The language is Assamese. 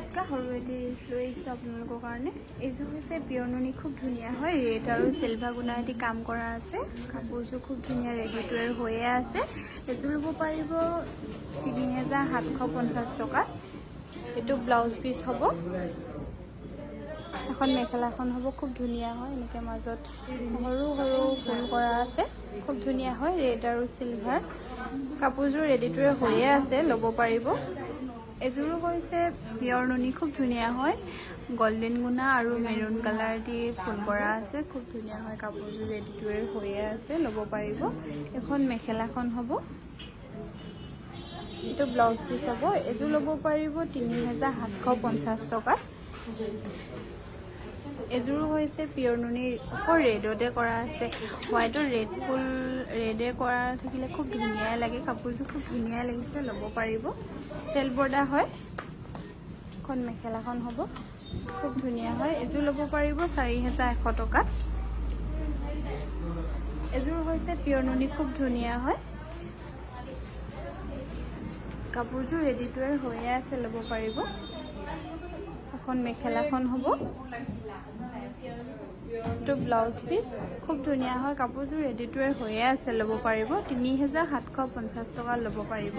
নমস্কাৰ, সৰু এটি ৰিলচ লৈ আহিছোঁ আপোনালোকৰ কাৰণে। এইযোৰ হৈছে পিয়ৰ নুনি, খুব ধুনীয়া হয়। ৰেড আৰু চিলভাৰ গুণা এটি কাম কৰা আছে। কাপোৰযোৰ খুব ধুনীয়া, ৰেডি টু ৱেৰ হৈয়ে আছে। এযোৰ ল'ব পাৰিব ৩,৭৫০ টকা। এইটো ব্লাউজ পিচ হ'ব। এখন মেখেলাখন হ'ব, খুব ধুনীয়া হয়। এনেকৈ মাজত সৰু সৰু ফুল কৰা আছে, খুব ধুনীয়া হয়। ৰেড আৰু চিলভাৰ কাপোৰযোৰ ৰেডি টু ৱেৰ হৈয়ে আছে, ল'ব পাৰিব। এযোৰো হৈছে পিয়ৰ নুনি, খুব ধুনীয়া হয়। গল্ডেন গুণা আৰু মেৰুন কালাৰ দি ফুল কৰা আছে, খুব ধুনীয়া হয়। কাপোৰযোৰ ৰেডি টু ৱেৰ হৈয়ে আছে, ল'ব পাৰিব। এখন মেখেলাখন হ'ব, এইটো ব্লাউজ পিচ হ'ব। এযোৰ ল'ব পাৰিব ৩,৭৫০ টকা। এযোৰো হৈছে পিয়ৰ নুনিৰ, অকল ৰেডতে কৰা আছে। হোৱাইটৰ ৰেড ফুল ৰেডে কৰা থাকিলে খুব ধুনীয়াই লাগে। কাপোৰযোৰ খুব ধুনীয়াই লাগিছে, ল'ব পাৰিব। চেল বৰ্ডা হয়। এখন মেখেলাখন হ'ব, খুব ধুনীয়া হয়। এযোৰ ল'ব পাৰিব ৪,১০০ টকাত। এযোৰ হৈছে পিয়ৰ নুনি, খুব ধুনীয়া হয়। কাপোৰযোৰ ৰেডি টু ৱেৰ হৈয়ে আছে, ল'ব পাৰিব। এখন মেখেলাখন হ'ব, এইটো ব্লাউজ পিচ, খুব ধুনীয়া হয়। কাপোৰযোৰ ৰেডি টু ৱেৰ হৈয়ে আছে, ল'ব পাৰিব। ৩,৭৫০ টকা ল'ব পাৰিব।